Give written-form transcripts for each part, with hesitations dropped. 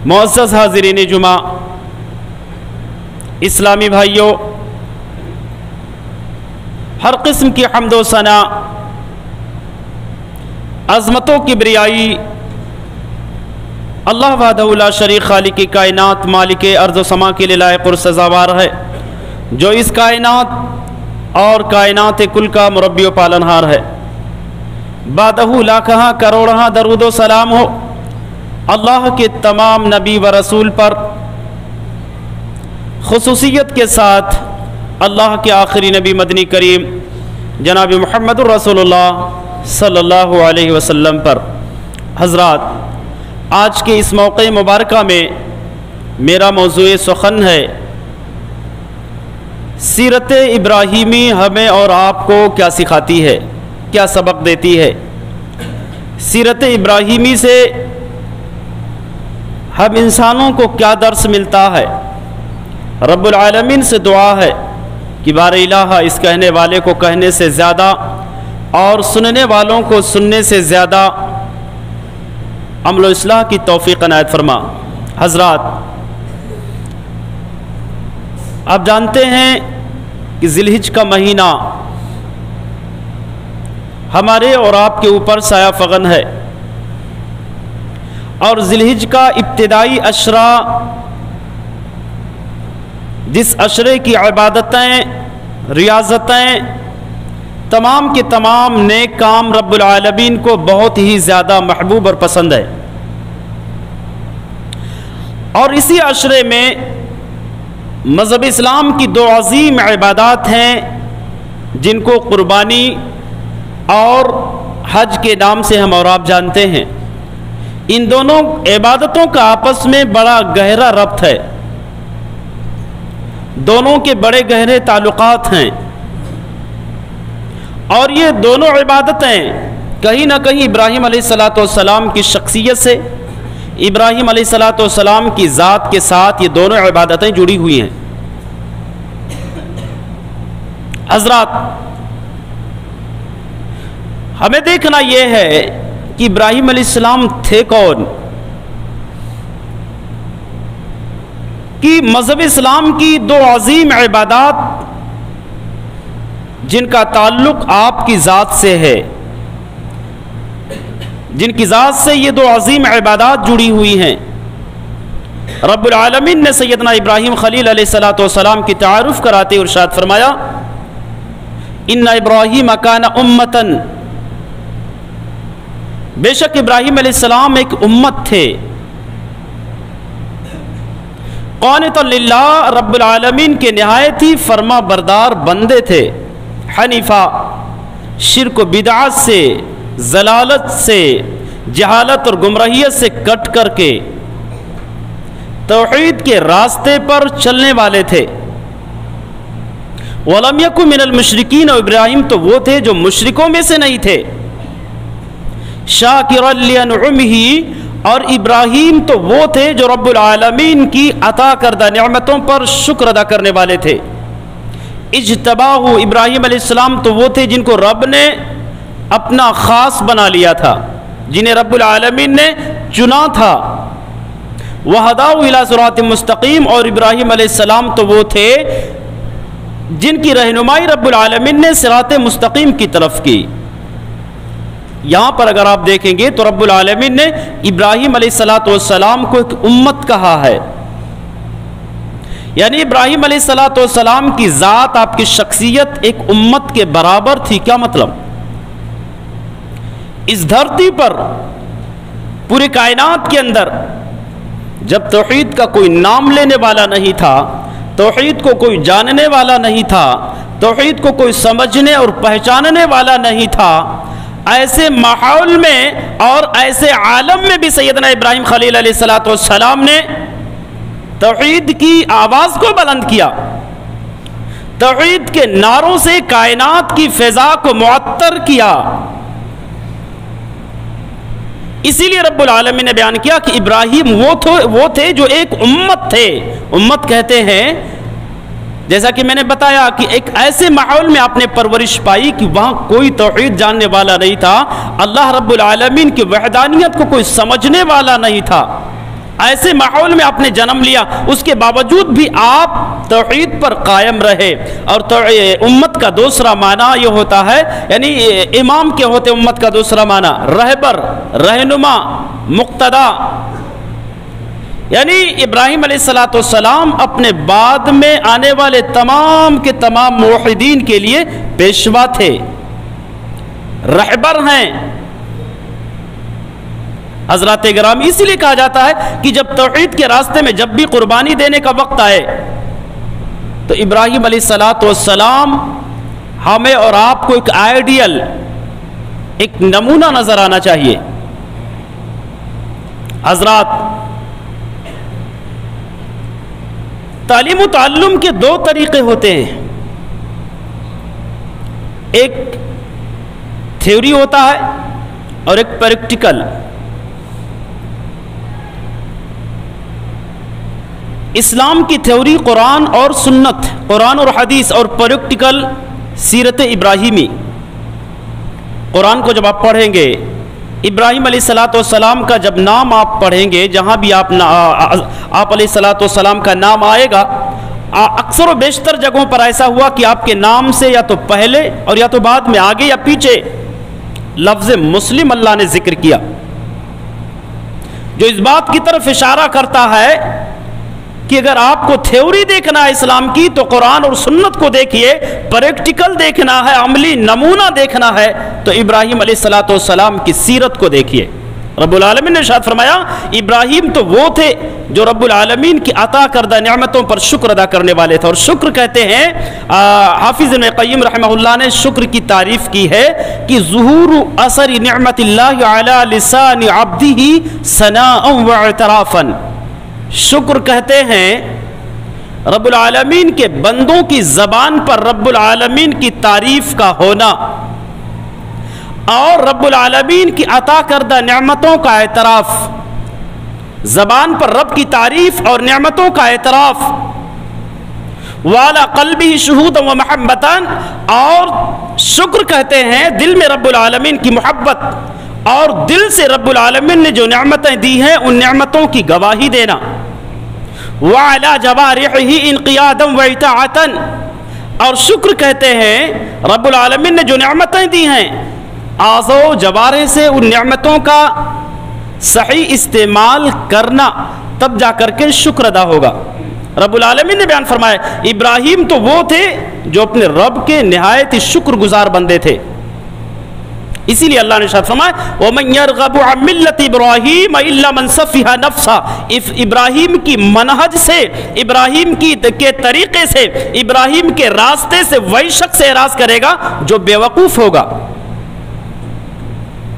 معزز حاضرین جمعہ، اسلامی بھائیوں، ہر قسم کی حمد و ثنا، عظمت و کبریائی اللہ وحدہ لا شریک خالق کائنات مالک ارض و سما کے لیے لائق اور سزاوار ہے، جو اس کائنات اور کائنات کل کا مربی و پالنہار ہے۔ بعدہ لاکھاں کروڑاں درود و سلام ہو اللہ کے تمام نبی و رسول پر، خصوصیت کے ساتھ اللہ کے آخری نبی مدنی کریم جناب محمد الرسول اللہ صلی اللہ علیہ وسلم پر۔ حضرات، آج کے اس موقع مبارکہ میں میرا موضوع سخن ہے سیرت ابراہیمی ہمیں اور آپ کو کیا سکھاتی ہے، کیا سبق دیتی ہے۔ سیرت ابراہیمی سے ہم انسانوں کو کیا درس ملتا ہے۔ رب العالمین سے دعا ہے کہ بار الہ اس کہنے والے کو کہنے سے زیادہ اور سننے والوں کو سننے سے زیادہ عمل و اصلاح کی توفیق عنایت فرما۔ حضرات، آپ جانتے ہیں کہ ذی الحجہ کا مہینہ ہمارے اور آپ کے اوپر سایہ فغن ہے، اور ذی الحجہ کا ابتدائی عشرہ جس عشرے کی عبادتیں، ریاضتیں، تمام کے تمام نیک کام رب العالمین کو بہت ہی زیادہ محبوب اور پسند ہے، اور اسی عشرے میں مذہب اسلام کی دو عظیم عبادات ہیں جن کو قربانی اور حج کے نام سے ہم اور آپ جانتے ہیں۔ ان دونوں عبادتوں کا آپس میں بڑا گہرا ربط ہے، دونوں کے بڑے گہرے تعلقات ہیں، اور یہ دونوں عبادتیں کہیں نہ کہیں ابراہیم علیہ السلام کی شخصیت سے، ابراہیم علیہ السلام کی ذات کے ساتھ یہ دونوں عبادتیں جڑی ہوئی ہیں۔ حضرات، ہمیں دیکھنا یہ ہے کہ ابراہیم علیہ السلام تھے کون، کہ مذہب اسلام کی دو عظیم عبادات جن کا تعلق آپ کی ذات سے ہے، جن کی ذات سے یہ دو عظیم عبادات جڑی ہوئی ہیں۔ رب العالمین نے سیدنا ابراہیم خلیل علیہ السلام کی تعارف کراتے اور ارشاد فرمایا، ان ابراہیم کان امتن، بے شک ابراہیم علیہ السلام ایک امت تھے، قانتا للہ، رب العالمین کے نہایت ہی فرما بردار بندے تھے، حنیفہ، شرک و بدعات سے، ضلالت سے، جہالت اور گمراہیت سے کٹ کر کے توحید کے راستے پر چلنے والے تھے۔ وَلَمْ يَكُنْ مِنَ الْمُشْرِكِينَ، ابراہیم تو وہ تھے جو مشرکوں میں سے نہیں تھے۔ شَاكِرًا لِأَنْعُمِهِ، اور ابراہیم تو وہ تھے جو رب العالمین کی عطا کردہ نعمتوں پر شکر ادا کرنے والے تھے۔ اجتباہ، ابراہیم علیہ السلام تو وہ تھے جن کو رب نے اپنا خاص بنا لیا تھا، جنہیں رب العالمین نے چنا تھا۔ وَهَدَاهُ إِلَى صِرَاطٍ مُسْتَقِيمٍ، اور ابراہیم علیہ السلام تو وہ تھے جن کی رہنمائی رب العالمین نے صراط مستقیم کی طرف کی۔ یہاں پر اگر آپ دیکھیں گے تو رب العالمین نے ابراہیم علیہ السلام کو ایک امت کہا ہے، یعنی ابراہیم علیہ السلام کی ذات، آپ کی شخصیت ایک امت کے برابر تھی۔ کیا مطلب؟ اس دھرتی پر، پوری کائنات کے اندر جب توحید کا کوئی نام لینے والا نہیں تھا، توحید کو کوئی جاننے والا نہیں تھا، توحید کو کوئی سمجھنے اور پہچاننے والا نہیں تھا، ایسے ماحول میں اور ایسے عالم میں بھی سیدنا ابراہیم خلیل علیہ السلام نے توحید کی آواز کو بلند کیا، توحید کے نعروں سے کائنات کی فضا کو معطر کیا۔ اسی لیے رب العالمین نے بیان کیا کہ ابراہیم وہ تھے جو ایک امت تھے۔ امت کہتے ہیں، جیسا کہ میں نے بتایا، کہ ایک ایسے ماحول میں آپ نے پرورش پائی کہ وہاں کوئی توحید جاننے والا نہیں تھا، اللہ رب العالمین کی وحدانیت کو کوئی سمجھنے والا نہیں تھا، ایسے ماحول میں آپ نے جنم لیا، اس کے باوجود بھی آپ توحید پر قائم رہے۔ اور امت کا دوسرا معنی یہ ہوتا ہے، یعنی امام کے ہوتے امت کا دوسرا معنی رہبر، رہنما، مقتدا۔ یعنی ابراہیم علیہ السلام اپنے بعد میں آنے والے تمام کے تمام موحدین کے لیے پیشوا تھے، رہبر ہیں۔ حضرات گرامی، اسی لیے کہا جاتا ہے کہ جب توحید کے راستے میں جب بھی قربانی دینے کا وقت آئے تو ابراہیم علیہ السلام ہمیں اور آپ کو ایک آئیڈیل، ایک نمونہ نظر آنا چاہیے۔ حضرات، تعلیم و تعلم کے دو طریقے ہوتے ہیں، ایک تھیوری ہوتا ہے اور ایک پریکٹیکل۔ اسلام کی تھیوری قرآن اور سنت، قرآن اور حدیث، اور پریکٹیکل سیرت ابراہیمی۔ قرآن کو جب آپ پڑھیں گے، ابراہیم علیہ السلام کا جب نام آپ پڑھیں گے، جہاں بھی آپ علیہ السلام کا نام آئے گا، اکثر و بیشتر جگہوں پر ایسا ہوا کہ آپ کے نام سے یا تو پہلے اور یا تو بعد میں، آگے یا پیچھے، لفظ مسلم اللہ نے ذکر کیا، جو اس بات کی طرف اشارہ کرتا ہے کہ اگر آپ کو تھیوری دیکھنا ہے اسلام کی تو قرآن اور سنت کو دیکھیے، پریکٹیکل دیکھنا ہے، عملی نمونہ دیکھنا ہے تو ابراہیم علیہ السلام کی سیرت کو دیکھیے۔ رب العالمین نے ارشاد فرمایا، ابراہیم تو وہ تھے جو رب العالمین کی عطا کردہ نعمتوں پر شکر ادا کرنے والے تھے۔ اور شکر کہتے ہیں، حافظ ابن قیم رحمہ اللہ نے شکر کی تعریف کی ہے کہ ظہور اثر نعمت اللہ علی لسان عبدہ ثناء و اعترافا۔ شکر کہتے ہیں رب العالمین کے بندوں کی زبان پر رب العالمین کی تعریف کا ہونا اور رب العالمین کی عطا کردہ نعمتوں کا اعتراف۔ زبان پر رب کی تعریف اور نعمتوں کا اعتراف، والا قلبہ شہودا و محبتا، اور شکر کہتے ہیں دل میں رب العالمین کی محبت اور دل سے رب العالمین نے جو نعمتیں دی ہیں ان نعمتوں کی گواہی دینا۔ وعلی جوارحہ انقیادا و اطاعتا، اور شکر کہتے ہیں رب العالمین نے جو نعمتیں دی ہیں اعضاء و جوارح سے ان نعمتوں کا صحیح استعمال کرنا، تب جا کر کے شکر ادا ہوگا۔ رب العالمین نے بیان فرمایا ابراہیم تو وہ تھے جو اپنے رب کے نہایت شکر گزار بندے تھے۔ اسی لیے اللہ نے ارشاد فرمایا وَمَن يَرْغَبُ عَن مِّلَّةِ إِبْرَاهِيمَ إِلَّا مَن سَفِهَ نَفْسَهُ، ابراہیم کی منہج سے، ابراہیم کے طریقے سے، ابراہیم کے راستے سے وہی شخص اعراض کرے گا جو بے وقوف ہوگا۔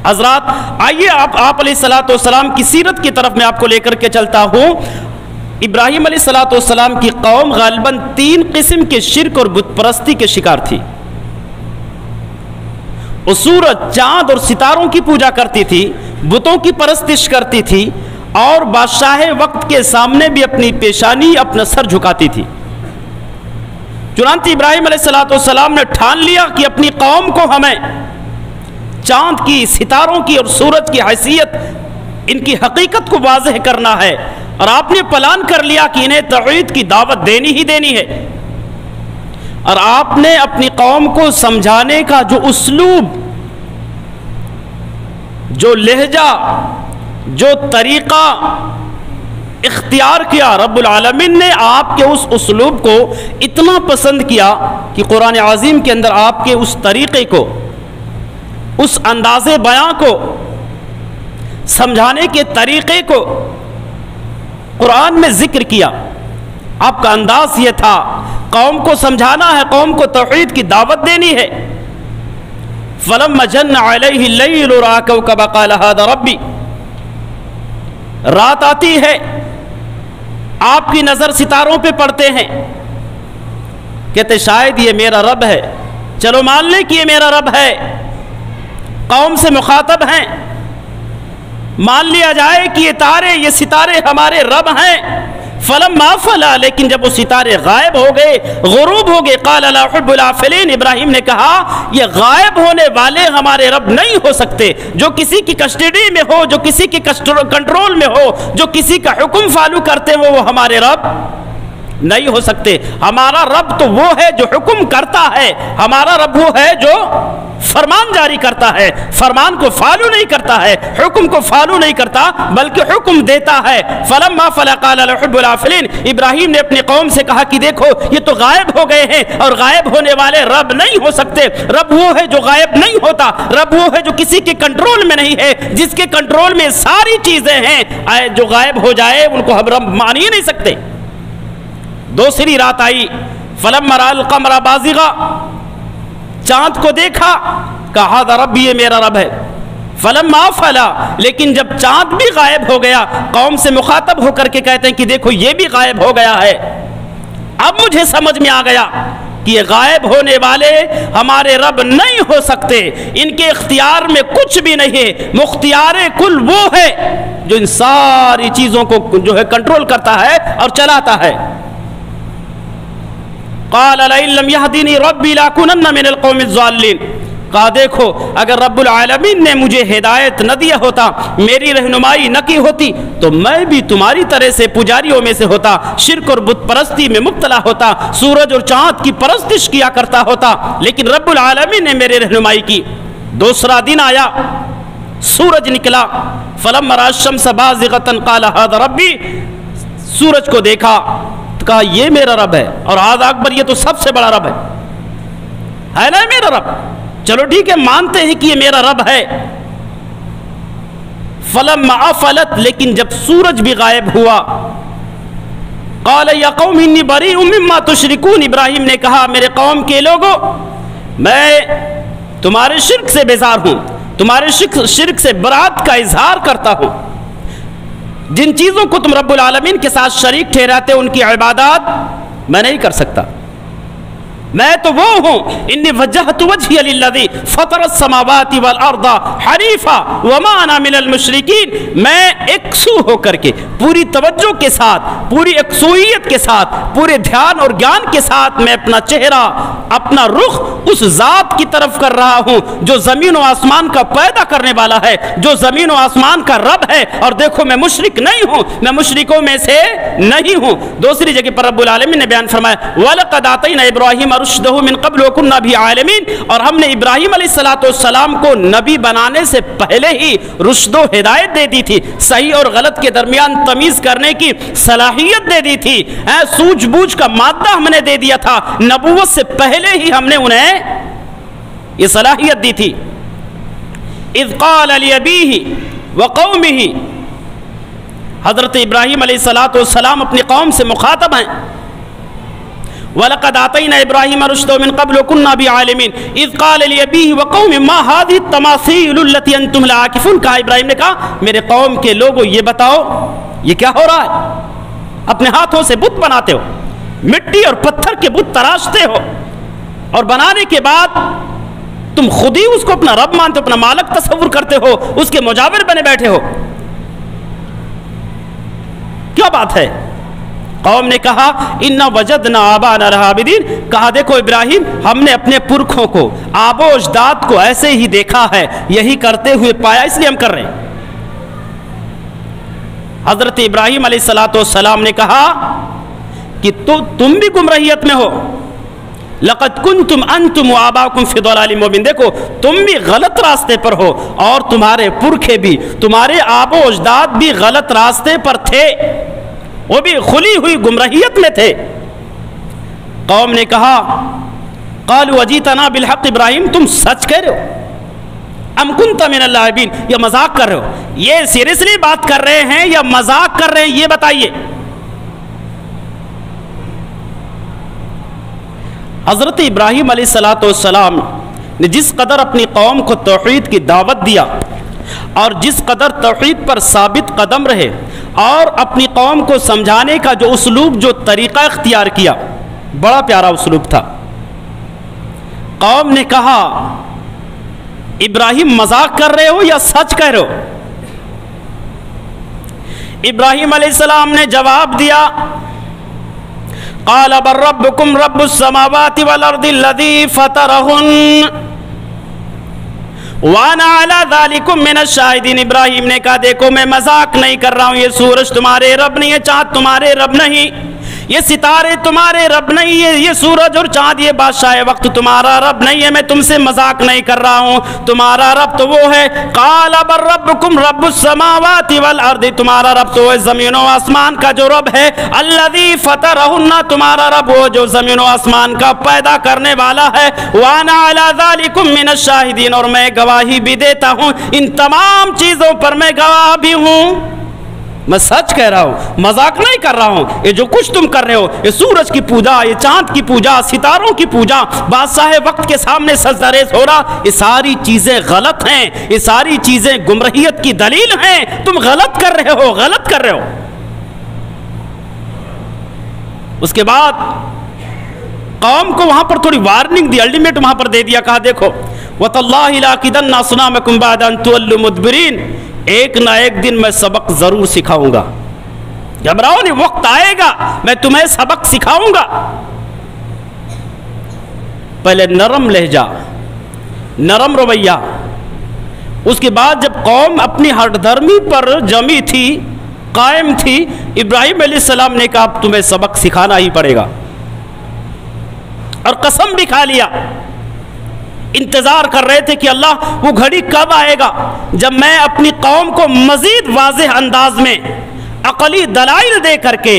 حضرات، آئیے آپ علیہ السلام کی سیرت کی طرف میں آپ کو لے کر کے چلتا ہوں۔ ابراہیم علیہ السلام کی قوم غالباً 3 قسم کے شرک اور بت پرستی کے شکار تھی۔ وہ سورج، چاند اور ستاروں کی پوجا کرتی تھی، بتوں کی پرستش کرتی تھی، اور بادشاہ وقت کے سامنے بھی اپنی پیشانی، اپنا سر جھکاتی تھی۔ چنانچہ ابراہیم علیہ السلام نے ٹھان لیا کہ اپنی قوم کو ہمیں چاند کی، ستاروں کی اور سورج کی حیثیت، ان کی حقیقت کو واضح کرنا ہے، اور آپ نے پلان کر لیا کہ انہیں توحید کی دعوت دینی ہی دینی ہے۔ اور آپ نے اپنی قوم کو سمجھانے کا جو اسلوب، جو لہجہ، جو طریقہ اختیار کیا، رب العالمین نے آپ کے اس اسلوب کو اتنا پسند کیا کہ قرآن عظیم کے اندر آپ کے اس طریقے کو، اس انداز بیاں کو، سمجھانے کے طریقے کو قرآن میں ذکر کیا۔ آپ کا انداز یہ تھا، قوم کو سمجھانا ہے، قوم کو توحید کی دعوت دینی ہے۔ فَلَمَّا جَنَّ عَلَيْهِ اللَّيْلُ رَأَىٰ كَوْكَبًا قَالَ هَٰذَا رَبِّي، رات آتی ہے، آپ کی نظر ستاروں پہ پڑتے ہیں، کہتے شاید یہ میرا رب ہے، چلو مان لیں کہ یہ میرا رب ہے، قوم سے مخاطب ہیں، مان لیا جائے کہ یہ تارے، یہ ستارے ہمارے رب ہیں۔ فلما فلا، لیکن جب وہ ستارے غائب ہو گئے، غروب ہو گئے، قال لا احب الافلین، ابراہیم نے کہا یہ غائب ہونے والے ہمارے رب نہیں ہو سکتے، جو کسی کی کسٹڈی میں ہو، جو کسی کی کنٹرول میں ہو، جو کسی کا حکم فالو کرتے ہو، وہ ہمارے رب نہیں ہو سکتے۔ ہمارا رب تو وہ ہے جو حکم کرتا ہے، ہمارا رب وہ ہے جو فرمان جاری کرتا ہے، فرمان کو فالو نہیں کرتا ہے، حکم کو فالو نہیں کرتا بلکہ حکم دیتا ہے۔ فلما فلا قال لا احب الافلین، ابراہیم نے اپنی قوم سے کہا کہ دیکھو یہ تو غائب ہو گئے ہیں، اور غائب ہونے والے رب نہیں ہو سکتے۔ رب وہ ہے جو غائب نہیں ہوتا، رب وہ ہے جو کسی کے کنٹرول میں نہیں ہے، جس کے کنٹرول میں ساری چیزیں ہیں، جو غائب ہو جائے ان کو ہم رب مان ہی نہیں سکتے۔ دوسری رات آئی، فلما رأى القمر بازغا، چاند کو دیکھا، کہا ذا ربی، یہ میرا رب ہے۔ فلما فلا، لیکن جب چاند بھی غائب ہو گیا، قوم سے مخاطب ہو کر کے کہتے ہیں کہ دیکھو یہ بھی غائب ہو گیا ہے۔ اب مجھے سمجھ میں آ گیا کہ یہ غائب ہونے والے ہمارے رب نہیں ہو سکتے، ان کے اختیار میں کچھ بھی نہیں ہے، مختار کل وہ ہے جو ان ساری چیزوں کو جو ہے کنٹرول کرتا ہے اور چلاتا ہے۔ قال لئن لم يهدني ربي لأكونن من القوم الضالين، کہا دیکھو اگر رب العالمین نے مجھے ہدایت نہ دیا ہوتا، میری رہنمائی نہ کی ہوتی، تو میں بھی تمہاری طرح سے پجاریوں میں سے ہوتا، شرک اور بت پرستی میں مبتلا ہوتا، سورج اور چاند کی پرستش کیا کرتا ہوتا، لیکن رب العالمین نے میری رہنمائی کی۔ دوسرا دن آیا، سورج نکلا، فلما رأى الشمس بازغة قال هذا ربي، سورج کو دیکھا، کہا یہ میرا رب ہے، اور هذا اکبر، یہ تو سب سے بڑا رب ہے نا میرا رب، چلو ٹھیک ہے مانتے ہیں کہ یہ میرا رب ہے۔ فلما افلت، لیکن جب سورج بھی غائب ہوا، قال یا قوم انی بریء مما تشرکون، ابراہیم نے کہا میرے قوم کے لوگوں میں تمہارے شرک سے بیزار ہوں، تمہارے شرک سے برات کا اظہار کرتا ہوں۔ جن چیزوں کو تم رب العالمین کے ساتھ شریک ٹھہراتے ان کی عبادات میں نہیں کر سکتا، میں تو وہ ہوں، انی وجہت وجہی للذی فطر السماوات والارض حنیفا وما انا من المشرکین، میں یکسو ہو کر کے پوری توجہ کے ساتھ، پوری یکسوئیت کے ساتھ، پورے دھیان اور گیان کے ساتھ میں اپنا چہرہ، اپنا رخ اس ذات کی طرف کر رہا ہوں جو زمین و آسمان کا پیدا کرنے والا ہے، جو زمین و آسمان کا رب ہے، اور دیکھو میں مشرک نہیں ہوں، میں مشرکوں میں سے نہیں ہوں۔ دوسری جگہ پر رب العالمین نے بیان فرمایا وَلَقَدْ آتَيْنَا إِبْرَاهِيمَ رُشْدَهُ مِن قَبْلُ وَكُنَّا بِهِ عَالِمِينَ، اور ہم نے ابراہیم علیہ السلام کو نبی بنانے سے پہلے ہی رشد و ہدایت دے دی تھی، صحیح اور غلط کے درمیان تمیز کرنے کی صلاحیت دے دی تھی، سوجھ بوجھ کا مادہ ہم نے دے دیا تھا، نبوت سے پہلے ہی ہم نے انہیں یہ صلاحیت دی تھی۔ اذ قال لأبیہ وقومہ، حضرت ابراہیم علیہ السلام اپنی قوم سے مخاطب ہیں، وَلَقَدْ آتَيْنَا إِبْرَاهِيمَ رُشْدَهُ مِن قَبْلُ وَكُنَّا بِهِ عَالِمِينَ إِذْ قَالَ لِأَبِيهِ وَقَوْمِهِ مَا هَٰذِهِ التَّمَاثِيلُ الَّتِي أَنتُمْ لَهَا عَاكِفُونَ، کہا ابراہیم نے کہا میرے قوم کے لوگوں یہ بتاؤ یہ کیا ہو رہا ہے، اپنے ہاتھوں سے بت بناتے ہو، مٹی اور پتھر کے بت تراشتے ہو، اور بنانے کے بعد تم خود ہی اس کو اپنا رب مانتے ہو، اپنا مالک تصور کرتے ہو، اس کے مجاور بنے بیٹھے ہو، کیا بات ہے؟ قوم نے کہا اِنَّا وَجَدْنَا آبَانَا لَهَا عَابِدِينَ، کہا دیکھو ابراہیم ہم نے اپنے پرکھوں کو، آب و اجداد کو ایسے ہی دیکھا ہے، یہی کرتے ہوئے پایا، اس لیے ہم کر رہے ہیں۔ حضرت ابراہیم علیہ السلام نے کہا کہ تم بھی گمراہیت میں ہو، لَقَدْ كُنْتُمْ أَنْتُمْ وَآبَاؤُكُمْ فِي ضَلَالٍ مُبِينٍ، دیکھو تم بھی غلط راستے پر ہو، اور تمہارے پرکھے بھی، تمہارے آب و اجداد بھی غلط راستے پر تھے، وہ بھی کھلی ہوئی گمراہیت میں تھے۔ قوم نے کہا قالوا اجیتنا بالحق، ابراہیم تم سچ کہہ رہے ہو، ام کنت من اللاعبین، یا مذاق کر رہے ہو، یہ سیریسلی بات کر رہے ہیں یا مذاق کر رہے ہیں یہ بتائیے۔ حضرت ابراہیم علیہ السلام نے جس قدر اپنی قوم کو توحید کی دعوت دیا، اور جس قدر توحید پر ثابت قدم رہے، اور اپنی قوم کو سمجھانے کا جو اسلوب، جو طریقہ اختیار کیا، بڑا پیارا اسلوب تھا۔ قوم نے کہا ابراہیم مذاق کر رہے ہو یا سچ کہہ رہے ہو؟ ابراہیم علیہ السلام نے جواب دیا قال بل ربكم رب السماوات والارض الذي فطرهن وانا علی ذالکم من الشاہدین۔ ابراہیم نے کہا دیکھو میں مذاق نہیں کر رہا ہوں، یہ سورج تمہارے رب نہیں ہے، چاند تمہارے رب نہیں، یہ ستارے تمہارے رب نہیں ہے، یہ سورج اور چاند یہ بادشاہ وقت تمہارا رب نہیں ہے، میں تم سے مذاق نہیں کر رہا ہوں، تمہارا رب تو وہ ہے۔ قال بل ربکم رب السماوات والارض، تمہارا رب تو ہے زمین و آسمان کا جو رب ہے، الذی فطرہن، تمہارا رب وہ جو زمین و آسمان کا پیدا کرنے والا ہے، وانا علی ذالکم من الشاہدین، اور میں گواہی بھی دیتا ہوں، ان تمام چیزوں پر میں گواہ بھی ہوں، میں سچ کہہ رہا ہوں، مذاق نہیں کر رہا ہوں۔ یہ جو کچھ تم کر رہے ہو، یہ سورج کی پوجا، یہ چاند کی پوجا، ستاروں کی پوجا، بادشاہ وقت کے سامنے سجدہ ریز ہو رہا، یہ ساری چیزیں غلط ہیں، یہ ساری چیزیں گمراہیت کی دلیل ہیں، تم غلط کر رہے ہو، غلط کر رہے ہو۔ اس کے بعد قوم کو وہاں پر تھوڑی وارننگ دی، الٹیمیٹ وہاں پر دے دیا، کہا دیکھو وَتَاللَّهِ لَأَكِيدَنَّ أَصْنَامَكُمْ بَعْدَ أَن تُوَلُّوا مُدْبِرِينَ، ایک نہ ایک دن میں سبق ضرور سکھاؤں گا، گھبراؤ نہیں، وقت آئے گا میں تمہیں سبق سکھاؤں گا۔ پہلے نرم لہجہ، نرم رویہ، اس کے بعد جب قوم اپنی ہٹ دھرمی پر جمی تھی، قائم تھی، ابراہیم علیہ السلام نے کہا اب تمہیں سبق سکھانا ہی پڑے گا، اور قسم بھی کھا لیا۔ انتظار کر رہے تھے کہ اللہ وہ گھڑی کب آئے گا جب میں اپنی قوم کو مزید واضح انداز میں عقلی دلائل دے کر کے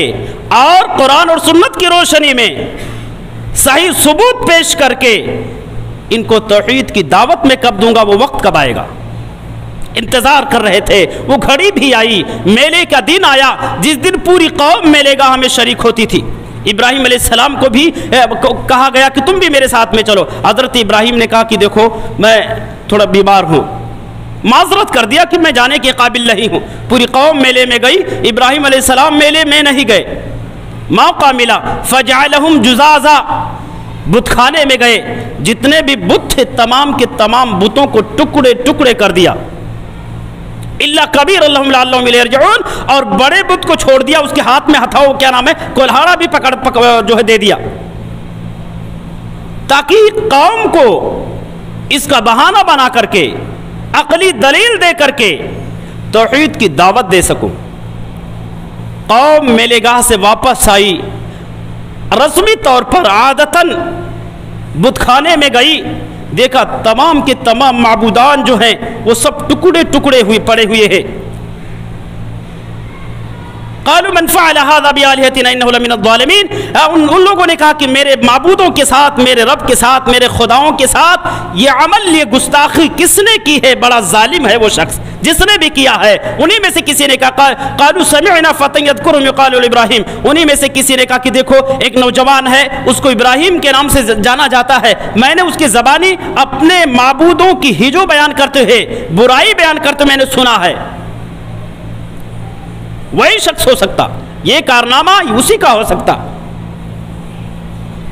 اور قرآن اور سنت کی روشنی میں صحیح ثبوت پیش کر کے ان کو توحید کی دعوت میں کب دوں گا، وہ وقت کب آئے گا۔ انتظار کر رہے تھے، وہ گھڑی بھی آئی، میلے کا دن آیا جس دن پوری قوم میلے گاہ میں شریک ہوتی تھی۔ ابراہیم علیہ السلام کو بھی کہا گیا کہ تم بھی میرے ساتھ میں چلو۔ حضرت ابراہیم نے کہا کہ دیکھو میں تھوڑا بیمار ہوں، معذرت کر دیا کہ میں جانے کے قابل نہیں ہوں۔ پوری قوم میلے میں گئی، ابراہیم علیہ السلام میلے میں نہیں گئے، موقع ملا فجعلہم جزازا، بت خانے میں گئے، جتنے بھی بت تھے تمام کے تمام بتوں کو ٹکڑے ٹکڑے کر دیا، اللہ کبیر اللہم لعلہم الیہ یرجعون، اور بڑے بت کو چھوڑ دیا، اس کے ہاتھ میں ہتھاؤ کیا نام ہے کلہاڑا بھی پکڑ جو ہے دے دیا، تاکہ قوم کو اس کا بہانہ بنا کر کے عقلی دلیل دے کر کے توحید کی دعوت دے سکوں۔ قوم میلے گاہ سے واپس آئی، رسمی طور پر عادتاً بت خانے میں گئی، دیکھا تمام کے تمام معبودان جو ہیں وہ سب ٹکڑے ٹکڑے ہوئے پڑے ہوئے ہیں۔ قالوا من فعل هذا بآلهتنا انه لمن الظالمین، ان لوگوں نے کہا کہ میرے معبودوں کے ساتھ، میرے رب کے ساتھ، میرے خداؤں کے ساتھ یہ عمل، یہ گستاخی کس نے کی ہے؟ بڑا ظالم ہے وہ شخص جس نے بھی کیا ہے۔ انہی میں سے کسی نے کہا قالوا سمعنا فتى يذكرهم يقال لابراہیم، انہی میں سے کسی نے کہا کہ دیکھو ایک نوجوان ہے، اس کو ابراہیم کے نام سے جانا جاتا ہے، میں نے اس کی زبانی اپنے معبودوں کی ہجو بیان کرتے ہوئے، برائی بیان کرتے میں نے سنا ہے۔ وہی شخص ہو سکتا، یہ کارنامہ اسی کا ہو سکتا۔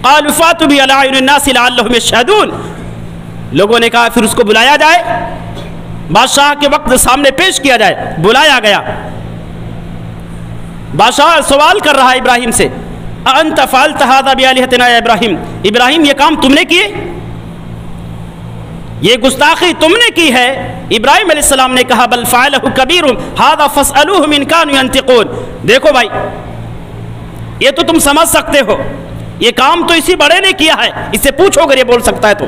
قالوا فاتوا به على اعين الناس لعلهم يشهدون، لوگوں نے کہا پھر اس کو بلایا جائے، بادشاہ کے وقت سامنے پیش کیا جائے۔ بلایا گیا، بادشاہ سوال کر رہا ہے ابراہیم سے، انت فعلت هذا بآلهتنا یا ابراہیم، ابراہیم یہ کام تم نے کیے، یہ گستاخی تم نے کی ہے؟ ابراہیم علیہ السلام نے کہا بل فعلہ کبیرہم ھذا فاسألوہم ان کانوا ینطقون، دیکھو بھائی یہ تو تم سمجھ سکتے ہو، یہ کام تو اسی بڑے نے کیا ہے، اس سے پوچھو اگر یہ بول سکتا ہے تو۔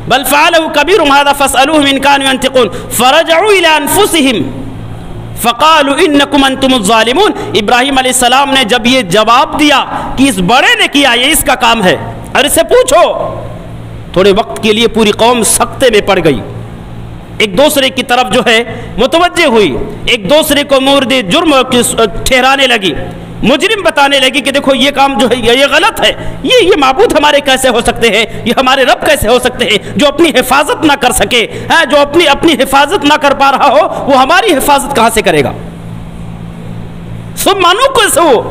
بل فعلہ کبیرہم ھذا فاسألوہم ان کانوا ینطقون فرجعوا الی انفسہم فقالوا انکم انتم الظالمون، ابراہیم علیہ السلام نے جب یہ جواب دیا کہ اس بڑے نے کیا، یہ اس کا کام ہے، اور اس سے پوچھو، تھوڑے وقت کے لیے پوری قوم سکتے میں پڑ گئی، ایک دوسرے کی طرف جو ہے متوجہ ہوئی، ایک دوسرے کو مورد جرم ٹھہرانے لگی، مجرم بتانے لگی کہ دیکھو یہ کام جو ہے یہ غلط ہے، یہ معبود ہمارے کیسے ہو سکتے ہیں، یہ ہمارے رب کیسے ہو سکتے ہیں جو اپنی حفاظت نہ کر سکے، جو اپنی حفاظت نہ کر پا رہا ہو وہ ہماری حفاظت کہاں سے کرے گا۔ سب مانو کو سے وہ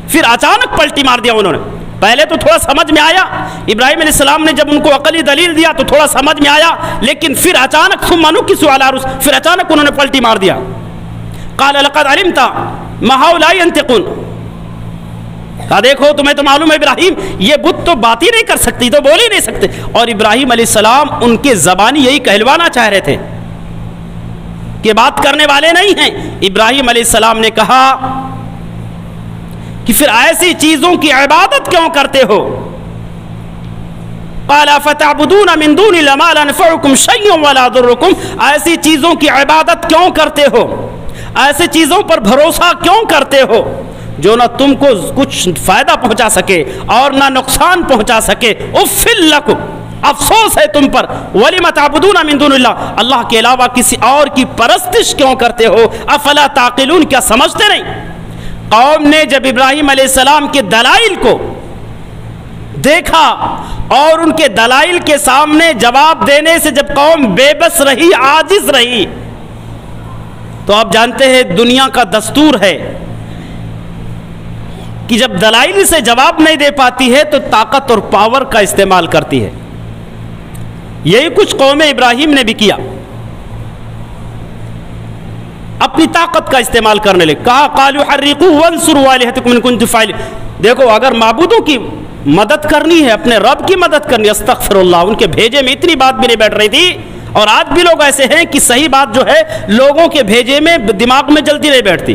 پھر اچانک پلٹی مار دیا انہوں نے۔ پہلے تو تھوڑا سمجھ میں آیا، ابراہیم علیہ السلام نے جب ان کو عقلی دلیل دیا تو تھوڑا سمجھ میں آیا، لیکن پھر اچانک ثم نکسوا علی رؤوس، پھر اچانک انہوں نے پلٹی مار دیا۔ قال لقد علمت ما هؤلاء ينطقون، کہا دیکھو تمہیں تو معلوم ہے ابراہیم یہ بت تو بات ہی نہیں کر سکتی، تو بول ہی نہیں سکتے. اور ابراہیم علیہ السلام ان کے زبانی یہی کہلوانا چاہ رہے تھے کہ بات کرنے والے نہیں ہیں. ابراہیم علیہ السلام نے کہا کہ پھر ایسی چیزوں کی عبادت کیوں کرتے ہو؟ قال فتعبدون من دون الله ما لا ينفعكم شيئا ولا يضركم. ایسی چیزوں کی عبادت کیوں کرتے ہو؟ ایسی چیزوں پر بھروسہ کیوں کرتے ہو جو نہ تم کو کچھ فائدہ پہنچا سکے اور نہ نقصان پہنچا سکے؟ افل لکم، افسوس ہے تم پر. وَلِمَ تَعْبُدُونَ مِن دُونِ اللَّهِ، اللہ کے علاوہ کسی اور کی پرستش کیوں کرتے ہو؟ افلا تعقلون، کیا سمجھتے نہیں؟ قوم نے جب ابراہیم علیہ السلام کے دلائل کو دیکھا اور ان کے دلائل کے سامنے جواب دینے سے جب قوم بے بس رہی، عاجز رہی، تو آپ جانتے ہیں دنیا کا دستور ہے کہ جب دلائل سے جواب نہیں دے پاتی ہے تو طاقت اور پاور کا استعمال کرتی ہے. یہی کچھ قوم ابراہیم نے بھی کیا، اپنی طاقت کا استعمال کرنے لگے. کہا قالوا حرقوا وانصروا آلهتكم ان كنتم فاعلين. دیکھو اگر معبودوں کی مدد کرنی ہے، اپنے رب کی مدد کرنی ہے، استغفر اللہ، ان کے بھیجے میں اتنی بات بھی نہیں بیٹھ رہی تھی. اور آج بھی لوگ ایسے ہیں کہ صحیح بات جو ہے لوگوں کے بھیجے میں دماغ میں جلدی نہیں بیٹھتی.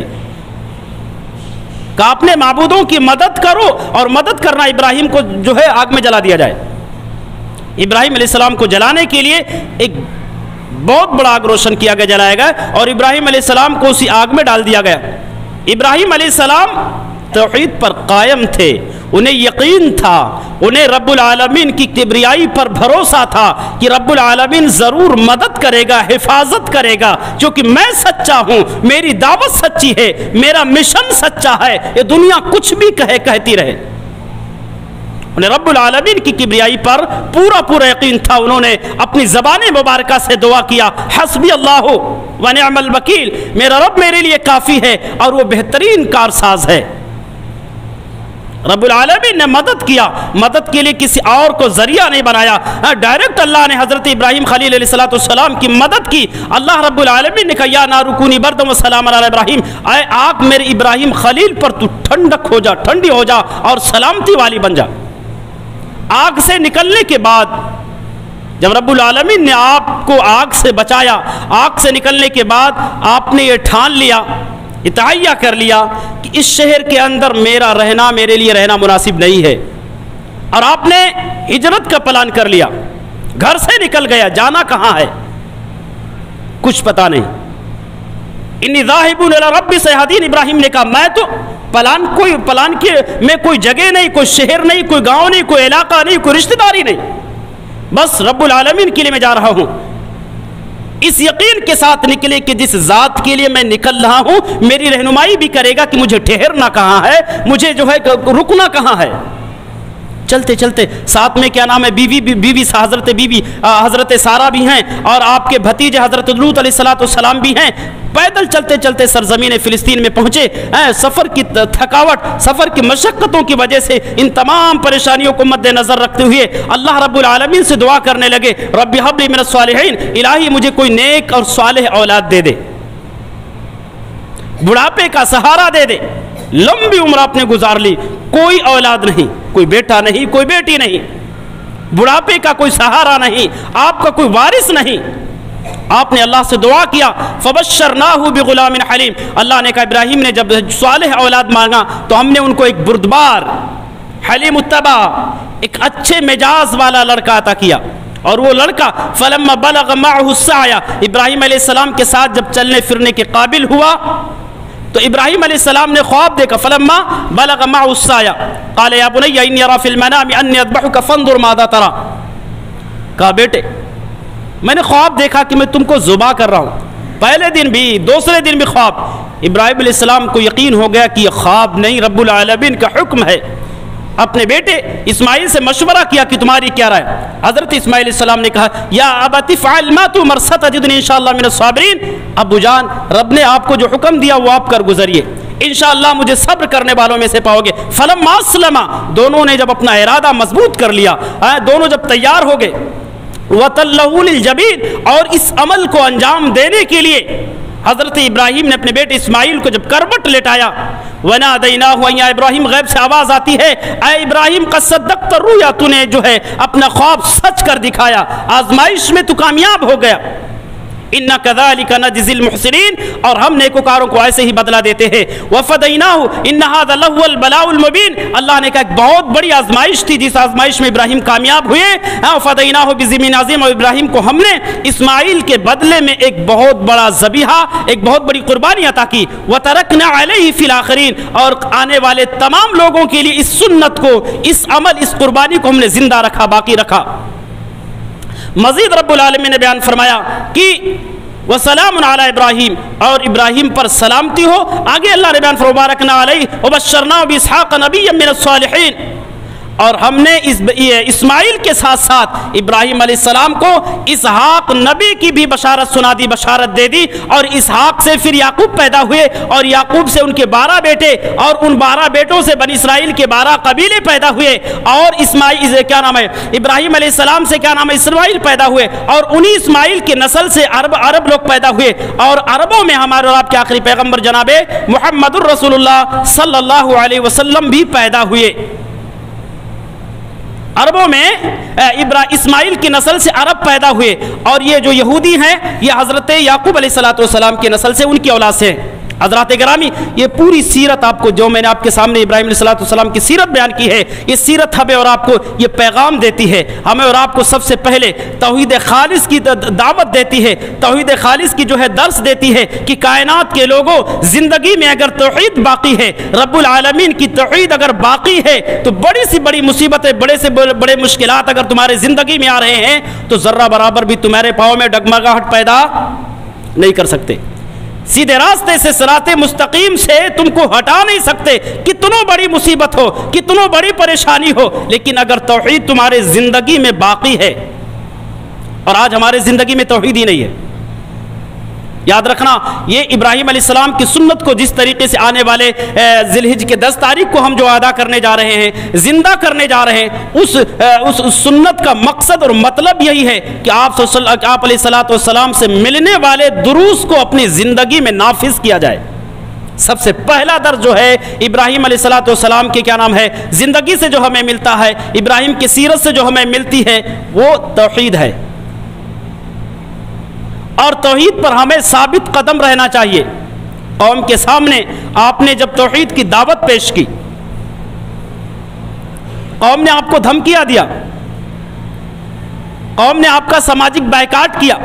کہ اپنے معبودوں کی مدد کرو، اور مدد کرنا ابراہیم کو جو ہے آگ میں جلا دیا جائے. ابراہیم علیہ السلام کو جلانے کے لیے ایک بہت بڑا آگ روشن کیا گیا، جلایا گیا، اور ابراہیم علیہ السلام کو اسی آگ میں ڈال دیا گیا. ابراہیم علیہ السلام توحید پر قائم تھے، انہیں یقین تھا، انہیں رب العالمین کی کبریائی پر بھروسہ تھا کہ رب العالمین ضرور مدد کرے گا، حفاظت کرے گا، کیونکہ میں سچا ہوں، میری دعوت سچی ہے، میرا مشن سچا ہے، یہ دنیا کچھ بھی کہتی رہے. انہیں رب العالمین کی کبریائی پر پورا یقین تھا. انہوں نے اپنی زبان مبارکہ سے دعا کیا، حسبی اللہ و نعم الوکیل، میرا رب میرے لیے کافی ہے اور وہ بہترین کارساز ہے. رب العالمین نے مدد کیا، مدد کے لیے کسی اور کو ذریعہ نہیں بنایا، ڈائریکٹ اللہ نے حضرت ابراہیم خلیل علیہ السلام کی مدد کی. اللہ رب العالمین نے کہا یا نار کونی بردا و سلام علی ابراہیم، اے آگ میرے ابراہیم خلیل پر تو ٹھنڈک ہو جا، ٹھنڈی ہو جا اور سلامتی والی بن جا. آگ سے نکلنے کے بعد جب رب العالمین نے آپ کو آگ سے بچایا، آگ سے نکلنے کے بعد آپ نے یہ ٹھان لیا، اتعیہ کر لیا کہ اس شہر کے اندر میرے لیے رہنا مناسب نہیں ہے، اور آپ نے ہجرت کا پلان کر لیا، گھر سے نکل گیا. جانا کہاں ہے کچھ پتا نہیں. انی ذاہب الی ربی سیہدین، ابراہیم نے کہا میں تو پلان کے میں کوئی جگہ نہیں، کوئی شہر نہیں، کوئی گاؤں نہیں، کوئی علاقہ نہیں، کوئی رشتہ داری نہیں، بس رب العالمین کے لیے میں جا رہا ہوں. اس یقین کے ساتھ نکلے کہ جس ذات کے لیے میں نکل رہا ہوں میری رہنمائی بھی کرے گا کہ مجھے ٹھہرنا کہاں ہے، مجھے جو ہے رکنا کہاں ہے. چلتے چلتے ساتھ میں کیا نام ہے بیوی حضرت سارہ بھی ہیں، اور آپ کے بھتیجے حضرت لوط علیہ السلام بھی ہیں. پیدل چلتے چلتے سرزمین فلسطین میں پہنچے. سفر کی تھکاوٹ، سفر کی مشقتوں کی وجہ سے ان تمام پریشانیوں کو مد نظر رکھتے ہوئے اللہ رب العالمین سے دعا کرنے لگے، رب ہب لی من الصالحین، الہی مجھے کوئی نیک اور صالح اولاد دے دے، بڑھاپے کا سہارا دے دے. لمبی عمر آپ نے گزار لی، کوئی اولاد نہیں، کوئی بیٹا نہیں، کوئی بیٹی نہیں، بڑھاپے کا کوئی سہارا نہیں، آپ کا کوئی وارث نہیں. آپ نے اللہ سے دعا کیا، فبشرناہ بغلام حلیم. اللہ نے کہا ابراہیم نے جب صالح اولاد مانگا تو ہم نے ان کو ایک بردبار، حلیم الطبع، ایک اچھے مزاج والا لڑکا عطا کیا. اور وہ لڑکا فلما بلغ معه السعی، ابراہیم علیہ السلام کے ساتھ جب چلنے پھرنے کے قابل ہوا تو ابراہیم علیہ السلام نے خواب دیکھا. فلما بلغ معه السعی قال یا بنی انی ارى في المنام انی اذبحک فانظر ماذا ترى. کہا بیٹے میں نے خواب دیکھا کہ میں تم کو ذبح کر رہا ہوں. پہلے دن بھی دوسرے دن بھی خواب. ابراہیم علیہ السلام کو یقین ہو گیا کہ یہ خواب نہیں، رب العالمین کا حکم ہے. اپنے بیٹے اسماعیل سے مشورہ کیا کہ تمہاری کیا رائے. حضرت اسماعیل علیہ السلام نے کہا یا ابت افعل ما تؤمر ستجدنی انشاءاللہ من الصابرین. ابو جان رب نے آپ کو جو حکم دیا وہ آپ کر گزریے، انشاءاللہ مجھے صبر کرنے والوں میں سے پاؤ گے. فلما اسلما، دونوں نے جب اپنا ارادہ مضبوط کر لیا، دونوں جب تیار ہو گئے، وَتَلَّهُ لِلْجَبِينِ، اور اس عمل کو انجام دینے کے لیے حضرت ابراہیم نے اپنے بیٹے اسماعیل کو جب کربٹ لٹایا، وَنَادَيْنَاهُ أَن يَا ابراہیم، غیب سے آواز آتی ہے، اے ابراہیم قد صدقت الرؤيا، تو نے جو ہے اپنا خواب سچ کر دکھایا، آزمائش میں تو کامیاب ہو گیا۔ اِنَّا كَذَلِكَ نَجْزِي الْمُحْسِنِينَ، اور ہم نیکوکاروں کو ایسے ہی بدلہ دیتے ہیں۔ وَفَدَيْنَاهُ إِنَّ هَذَا لَهُوَ الْبَلَاءُ الْمُبِينُ، اللہ نے کہا ایک بہت بڑی آزمائش تھی جس آزمائش میں ابراہیم کامیاب ہوئے۔ وَفَدَيْنَاهُ بِذِبْحٍ عَظِيمٍ، اور ابراہیم کو ہم نے اسماعیل کے بدلے میں ایک بہت بڑا ذبیحہ، ایک بہت بڑی قربانی عطا کی۔ وَتَرَكْنَا عَلَيْهِ فِي الْآخِرِينَ، اور آنے والے تمام لوگوں کے لیے اس سنت کو، اس عمل، اس قربانی کو ہم نے زندہ رکھا، باقی رکھا۔ مزید رب العالمین نے بیان فرمایا کہ وَسَلَامٌ عَلَىٰ ابراہیم، اور ابراہیم پر سلامتی ہو۔ آگے اللہ نے بیان فرمایا وَبَارَكْنَا عَلَيْهِ وَبَشَّرْنَاهُ بِإِسْحَاقَ نَبِيًّا مِّنَ الصَّالِحِينَ، اور ہم نے اسماعیل کے ساتھ ساتھ ابراہیم علیہ السلام کو اسحاق نبی کی بھی بشارت سنا دی، بشارت دے دی، اور اسحاق سے پھر یعقوب پیدا ہوئے، اور یعقوب سے ان کے 12 بیٹے، اور ان 12 بیٹوں سے بنی اسرائیل کے 12 قبیلے پیدا ہوئے، اور اسماعیل کیا نام ہے، ابراہیم علیہ السلام سے کیا نام ہے، اسماعیل پیدا ہوئے، اور انہی اسماعیل کی نسل سے عرب لوگ پیدا ہوئے، اور عربوں میں ہمارے اور آپ کے آخری پیغمبر جناب محمد الرسول اللہ صلی اللہ علیہ وسلم بھی پیدا ہوئے۔ عربوں میں اسماعیل کی نسل سے عرب پیدا ہوئے، اور یہ جو یہودی ہیں یہ حضرت یعقوب علیہ السلام کی نسل سے، ان کی اولاد سے ہیں۔ حضرات گرامی، یہ پوری سیرت آپ کو جو میں نے آپ کے سامنے ابراہیم علیہ السلام کی سیرت بیان کی ہے، یہ سیرت ہمیں اور آپ کو یہ پیغام دیتی ہے، ہمیں اور آپ کو سب سے پہلے توحید خالص کی دعوت دیتی ہے، توحید خالص کی جو ہے درس دیتی ہے کہ کائنات کے لوگوں، زندگی میں اگر توحید باقی ہے، رب العالمین کی توحید اگر باقی ہے، تو بڑی سی بڑی مصیبتیں، بڑے سے بڑے مشکلات اگر تمہارے زندگی میں آ رہے ہیں تو ذرہ برابر بھی تمہارے پاؤں میں ڈگمگاہٹ پیدا نہیں کر سکتے، سیدھے راستے سے، صراط مستقیم سے تم کو ہٹا نہیں سکتے، کتنوں بڑی مصیبت ہو، کتنوں بڑی پریشانی ہو، لیکن اگر توحید تمہارے زندگی میں باقی ہے، اور آج ہمارے زندگی میں توحید ہی نہیں ہے۔ یاد رکھنا، یہ ابراہیم علیہ السلام کی سنت کو جس طریقے سے آنے والے ذی الحجہ کے 10 تاریخ کو ہم جو ادا کرنے جا رہے ہیں، زندہ کرنے جا رہے ہیں، اس سنت کا مقصد اور مطلب یہی ہے کہ آپ علیہ السلام سے ملنے والے دروس کو اپنی زندگی میں نافذ کیا جائے۔ سب سے پہلا درس جو ہے ابراہیم علیہ السلام کے کیا نام ہے، زندگی سے جو ہمیں ملتا ہے، ابراہیم کی سیرت سے جو ہمیں ملتی ہے، وہ توحید ہے، اور توحید پر ہمیں ثابت قدم رہنا چاہیے۔ قوم کے سامنے آپ نے جب توحید کی دعوت پیش کی، قوم نے آپ کو دھمکیاں دیا، قوم نے آپ کا سماجک بائیکاٹ کیا،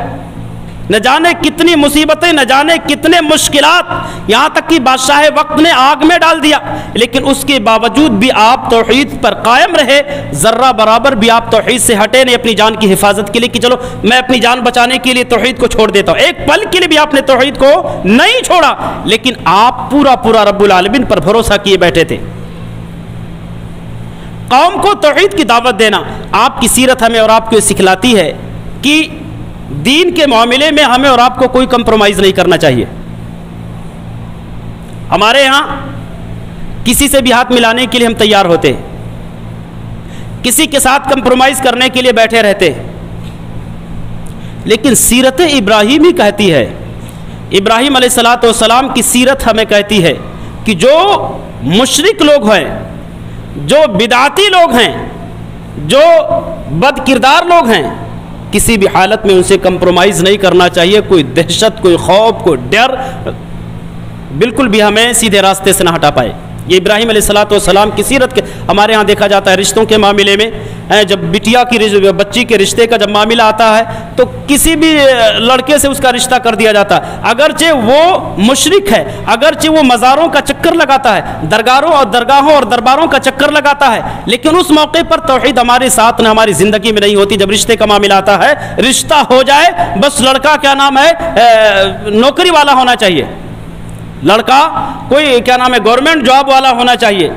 نہ جانے کتنی مصیبتیں، نہ جانے کتنے مشکلات، یہاں تک کہ بادشاہ وقت نے آگ میں ڈال دیا، لیکن اس کے باوجود بھی آپ توحید پر قائم رہے، ذرہ برابر بھی آپ توحید سے ہٹے نہیں اپنی جان کی حفاظت کے لیے کہ چلو میں اپنی جان بچانے کے لیے توحید کو چھوڑ دیتا ہوں، ایک پل کے لیے بھی آپ نے توحید کو نہیں چھوڑا، لیکن آپ پورا رب العالمین پر بھروسہ کیے بیٹھے تھے۔ قوم کو توحید کی دعوت دینا، آپ کی سیرت ہمیں اور آپ کو سکھلاتی ہے کہ دین کے معاملے میں ہمیں اور آپ کو کوئی کمپرومائز نہیں کرنا چاہیے۔ ہمارے ہاں کسی سے بھی ہاتھ ملانے کے لیے ہم تیار ہوتے ہیں، کسی کے ساتھ کمپرومائز کرنے کے لیے بیٹھے رہتے ہیں، لیکن سیرت ابراہیم ہی کہتی ہے، ابراہیم علیہ السلام کی سیرت ہمیں کہتی ہے کہ جو مشرک لوگ ہیں، جو بدعتی لوگ ہیں، جو بد کردار لوگ ہیں، کسی بھی حالت میں ان سے کمپرومائز نہیں کرنا چاہیے، کوئی دہشت، کوئی خوف، کوئی ڈر بالکل بھی ہمیں سیدھے راستے سے نہ ہٹا پائے۔ یہ ابراہیم علیہ السلام کی سیرت کے ہمارے ہاں دیکھا جاتا ہے رشتوں کے معاملے میں، جب بچی کے رشتے کا جب معاملہ آتا ہے تو کسی بھی لڑکے سے اس کا رشتہ کر دیا جاتا ہے، اگرچہ وہ مشرک ہے، اگرچہ وہ مزاروں کا چکر لگاتا ہے، درگاہوں اور درباروں کا چکر لگاتا ہے، لیکن اس موقع پر توحید ہمارے ساتھ نہ ہماری زندگی میں نہیں ہوتی۔ جب رشتے کا معاملہ آتا ہے، رشتہ ہو جائے، بس لڑکا کیا نام ہے نوکری والا ہونا چاہیے، لڑکا کوئی کیا نام ہے گورنمنٹ جاب والا ہونا چاہیے،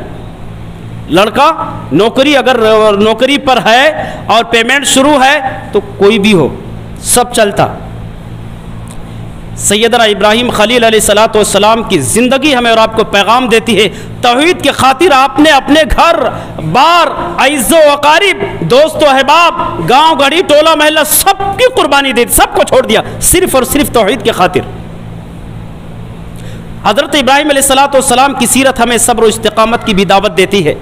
لڑکا نوکری اگر نوکری پر ہے اور پیمنٹ شروع ہے تو کوئی بھی ہو سب چلتا۔ سیدنا ابراہیم خلیل علیہ السلام کی زندگی ہمیں اور آپ کو پیغام دیتی ہے، توحید کی خاطر آپ نے اپنے گھر بار، عزیز و اقارب، دوست و احباب، گاؤں گھڑی، ٹولہ محلہ سب کی قربانی دی، سب کو چھوڑ دیا، صرف اور صرف توحید کی خاطر۔ حضرت ابراہیم علیہ السلام کی سیرت ہمیں صبر و استقامت کی بھی دعوت دیتی ہے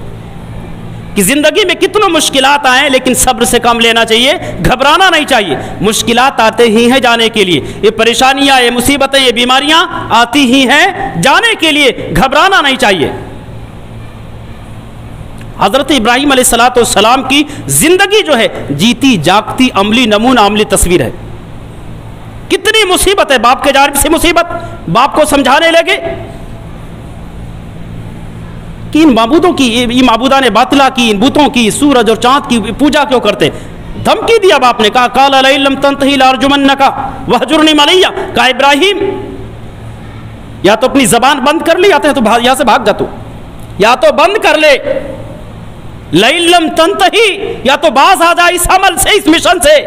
کہ زندگی میں کتنی مشکلات آئیں لیکن صبر سے کام لینا چاہیے، گھبرانا نہیں چاہیے۔ مشکلات آتے ہی ہیں جانے کے لیے، یہ پریشانیاں، یہ مصیبتیں، یہ بیماریاں آتی ہی ہیں جانے کے لیے، گھبرانا نہیں چاہیے۔ حضرت ابراہیم علیہ السلام کی زندگی جو ہے جیتی جاگتی عملی نمونہ، عملی تصویر ہے۔ کتنی مصیبت ہے، باپ کے جانب سے مصیبت، باپ کو سمجھانے لگے کہ ان معبودوں کی، یہ معبودان باطلہ کی، ان بتوں کی، سورج اور چاند کی پوجا کیوں کرتے؟ دھمکی دیا باپ نے، کہا قال لئن لم تنتہی لارجمنک وہجرنی ملیہ، کہا ابراہیم یا تو اپنی زبان بند کر لی، آتے ہیں تو یہاں سے بھاگ جا، تو یا تو بند کر لے، لئن لم تنتہی، یا تو باز آ جا اس عمل سے، اس مشن سے،